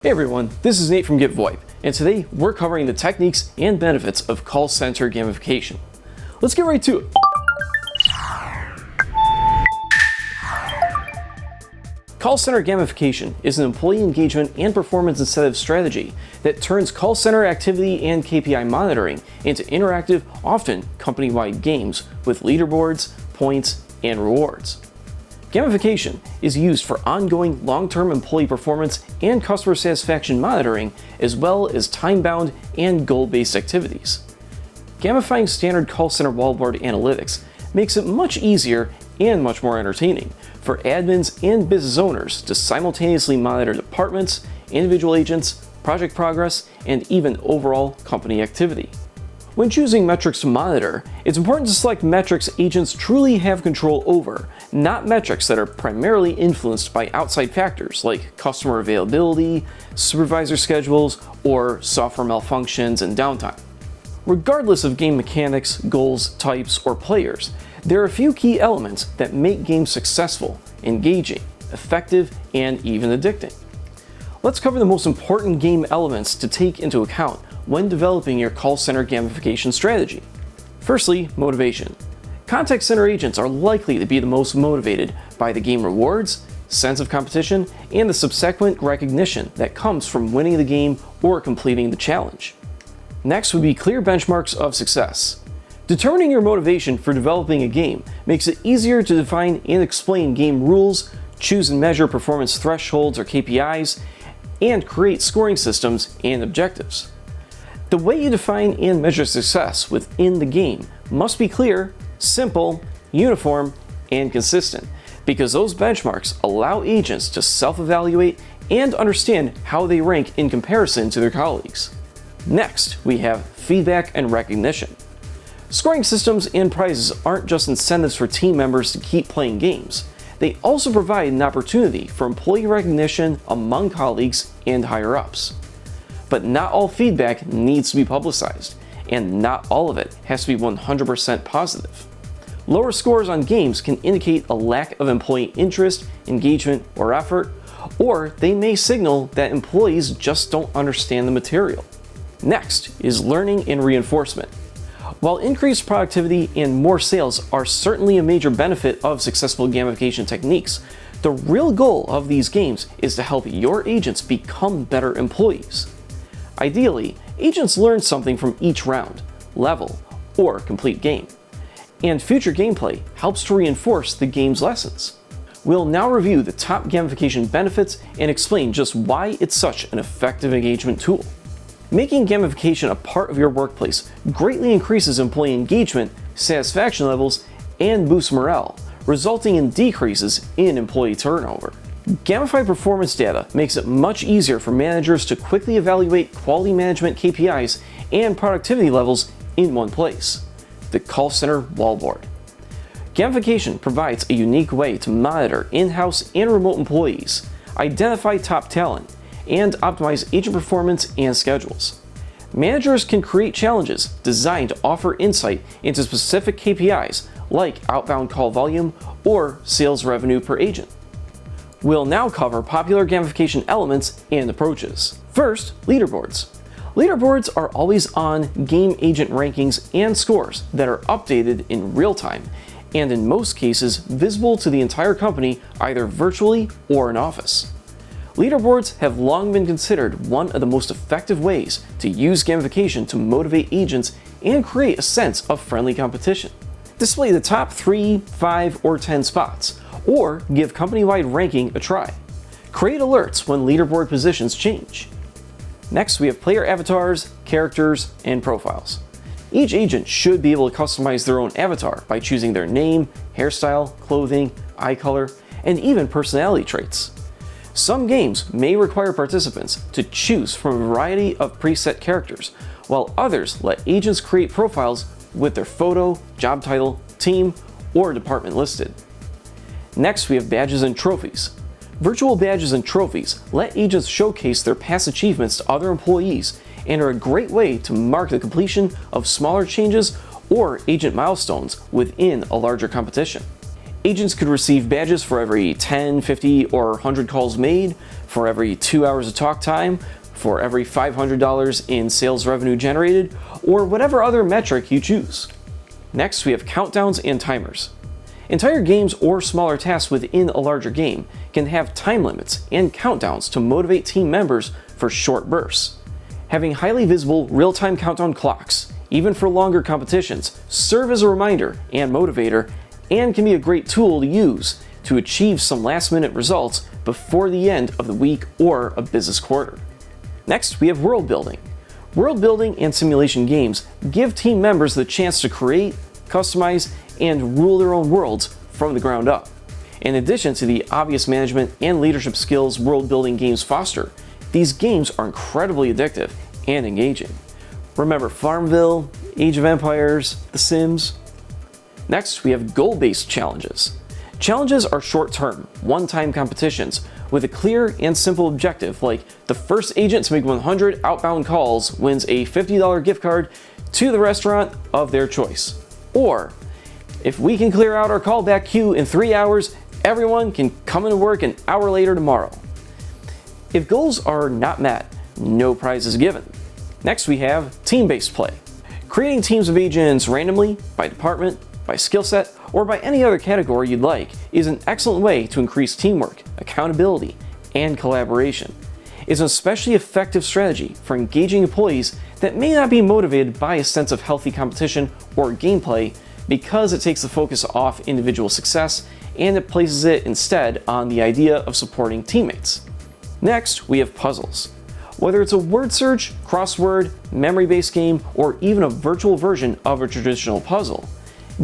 Hey everyone, this is Nate from GetVoIP, and today we're covering the techniques and benefits of call center gamification. Let's get right to it. Call center gamification is an employee engagement and performance incentive strategy that turns call center activity and KPI monitoring into interactive, often company-wide games with leaderboards, points, and rewards. Gamification is used for ongoing long-term employee performance and customer satisfaction monitoring, as well as time-bound and goal-based activities. Gamifying standard call center wallboard analytics makes it much easier and much more entertaining for admins and business owners to simultaneously monitor departments, individual agents, project progress, and even overall company activity. When choosing metrics to monitor, it's important to select metrics agents truly have control over, not metrics that are primarily influenced by outside factors like customer availability, supervisor schedules, or software malfunctions and downtime. Regardless of game mechanics, goals, types, or players, there are a few key elements that make games successful, engaging, effective, and even addicting. Let's cover the most important game elements to take into account when developing your call center gamification strategy. Firstly, motivation. Contact center agents are likely to be the most motivated by the game rewards, sense of competition, and the subsequent recognition that comes from winning the game or completing the challenge. Next would be clear benchmarks of success. Determining your motivation for developing a game makes it easier to define and explain game rules, choose and measure performance thresholds or KPIs, and create scoring systems and objectives. The way you define and measure success within the game must be clear, simple, uniform, and consistent, because those benchmarks allow agents to self-evaluate and understand how they rank in comparison to their colleagues. Next, we have feedback and recognition. Scoring systems and prizes aren't just incentives for team members to keep playing games. They also provide an opportunity for employee recognition among colleagues and higher-ups. But not all feedback needs to be publicized, and not all of it has to be 100% positive. Lower scores on games can indicate a lack of employee interest, engagement, or effort, or they may signal that employees just don't understand the material. Next is learning and reinforcement. While increased productivity and more sales are certainly a major benefit of successful gamification techniques, the real goal of these games is to help your agents become better employees. Ideally, agents learn something from each round, level, or complete game, and future gameplay helps to reinforce the game's lessons. We'll now review the top gamification benefits and explain just why it's such an effective engagement tool. Making gamification a part of your workplace greatly increases employee engagement, satisfaction levels, and boosts morale, resulting in decreases in employee turnover. Gamified performance data makes it much easier for managers to quickly evaluate quality management KPIs and productivity levels in one place: the call center wallboard. Gamification provides a unique way to monitor in-house and remote employees, identify top talent, and optimize agent performance and schedules. Managers can create challenges designed to offer insight into specific KPIs like outbound call volume or sales revenue per agent. We'll now cover popular gamification elements and approaches. First, leaderboards. Leaderboards are always on game agent rankings and scores that are updated in real time, and in most cases visible to the entire company either virtually or in office. Leaderboards have long been considered one of the most effective ways to use gamification to motivate agents and create a sense of friendly competition. Display the top 3, 5, or 10 spots, or give company-wide ranking a try. Create alerts when leaderboard positions change. Next, we have player avatars, characters, and profiles. Each agent should be able to customize their own avatar by choosing their name, hairstyle, clothing, eye color, and even personality traits. Some games may require participants to choose from a variety of preset characters, while others let agents create profiles with their photo, job title, team, or department listed. Next, we have badges and trophies. Virtual badges and trophies let agents showcase their past achievements to other employees and are a great way to mark the completion of smaller changes or agent milestones within a larger competition. Agents could receive badges for every 10, 50, or 100 calls made, for every 2 hours of talk time, for every $500 in sales revenue generated, or whatever other metric you choose. Next, we have countdowns and timers. Entire games or smaller tasks within a larger game can have time limits and countdowns to motivate team members for short bursts. Having highly visible real-time countdown clocks, even for longer competitions, serve as a reminder and motivator, and can be a great tool to use to achieve some last-minute results before the end of the week or a business quarter. Next, we have world building. World building and simulation games give team members the chance to create, customize, and rule their own worlds from the ground up. In addition to the obvious management and leadership skills world building games foster, these games are incredibly addictive and engaging. Remember Farmville, Age of Empires, The Sims? Next, we have goal-based challenges. Challenges are short-term, one-time competitions with a clear and simple objective, like the first agent to make 100 outbound calls wins a $50 gift card to the restaurant of their choice. Or, if we can clear out our callback queue in 3 hours, everyone can come into work an hour later tomorrow. If goals are not met, no prize is given. Next, we have team-based play. Creating teams of agents randomly, by department, by skill set, or by any other category you'd like is an excellent way to increase teamwork, accountability, and collaboration. It's an especially effective strategy for engaging employees that may not be motivated by a sense of healthy competition or gameplay, because it takes the focus off individual success and it places it instead on the idea of supporting teammates. Next, we have puzzles. Whether it's a word search, crossword, memory-based game, or even a virtual version of a traditional puzzle,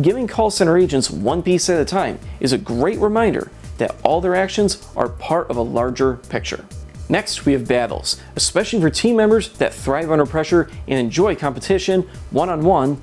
giving call center agents one piece at a time is a great reminder that all their actions are part of a larger picture. Next, we have battles, especially for team members that thrive under pressure and enjoy competition one-on-one.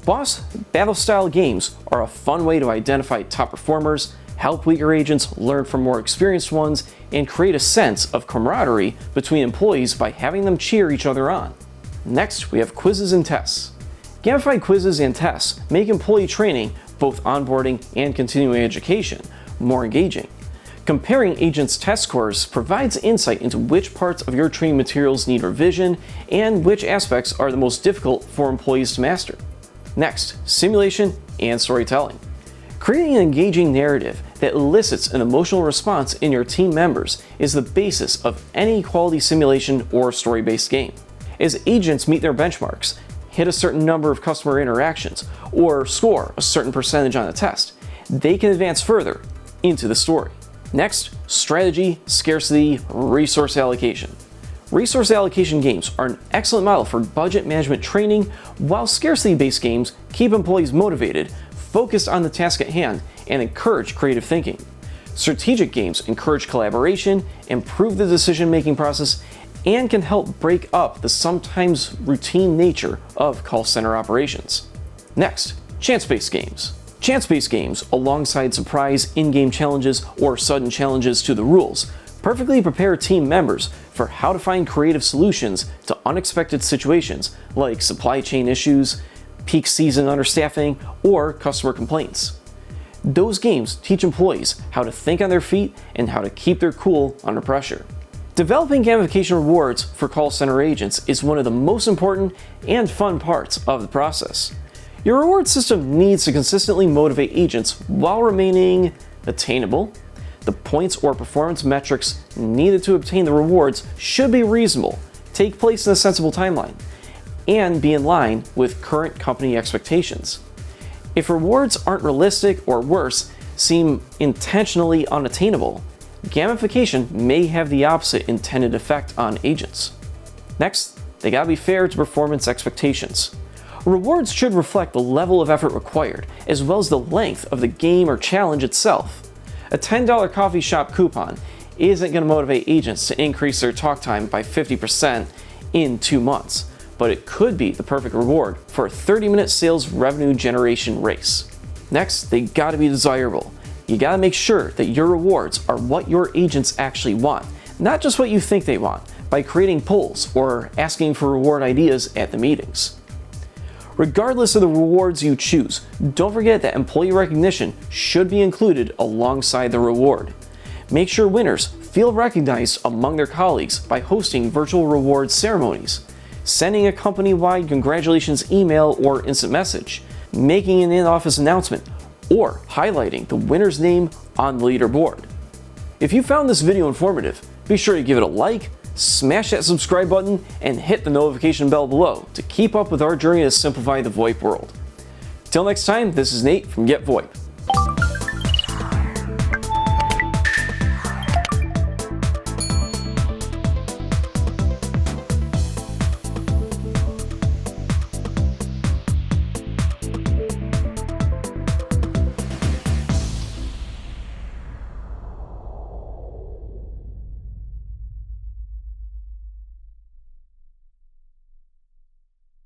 Boss battle-style games are a fun way to identify top performers, help weaker agents learn from more experienced ones, and create a sense of camaraderie between employees by having them cheer each other on. Next, we have quizzes and tests. Gamified quizzes and tests make employee training, both onboarding and continuing education, more engaging. Comparing agents' test scores provides insight into which parts of your training materials need revision and which aspects are the most difficult for employees to master. Next, simulation and storytelling. Creating an engaging narrative that elicits an emotional response in your team members is the basis of any quality simulation or story-based game. As agents meet their benchmarks, hit a certain number of customer interactions, or score a certain percentage on a test, they can advance further into the story. Next, strategy, scarcity, resource allocation. Resource allocation games are an excellent model for budget management training, while scarcity-based games keep employees motivated, focused on the task at hand, and encourage creative thinking. Strategic games encourage collaboration, improve the decision-making process, and can help break up the sometimes routine nature of call center operations. Next, chance-based games. Chance-based games, alongside surprise in-game challenges or sudden challenges to the rules, perfectly prepare team members for how to find creative solutions to unexpected situations like supply chain issues, peak season understaffing, or customer complaints. Those games teach employees how to think on their feet and how to keep their cool under pressure. Developing gamification rewards for call center agents is one of the most important and fun parts of the process. Your reward system needs to consistently motivate agents while remaining attainable. The points or performance metrics needed to obtain the rewards should be reasonable, take place in a sensible timeline, and be in line with current company expectations. If rewards aren't realistic or worse, seem intentionally unattainable, gamification may have the opposite intended effect on agents. Next, they gotta be fair to performance expectations. Rewards should reflect the level of effort required, as well as the length of the game or challenge itself. A $10 coffee shop coupon isn't going to motivate agents to increase their talk time by 50% in 2 months, but it could be the perfect reward for a 30-minute sales revenue generation race. Next, they gotta be desirable. You gotta make sure that your rewards are what your agents actually want, not just what you think they want, by creating polls or asking for reward ideas at the meetings. Regardless of the rewards you choose, don't forget that employee recognition should be included alongside the reward. Make sure winners feel recognized among their colleagues by hosting virtual rewards ceremonies, sending a company-wide congratulations email or instant message, making an in-office announcement, or highlighting the winner's name on the leaderboard. If you found this video informative, be sure to give it a like, smash that subscribe button, and hit the notification bell below to keep up with our journey to simplify the VoIP world. Till next time, this is Nate from Get VoIP.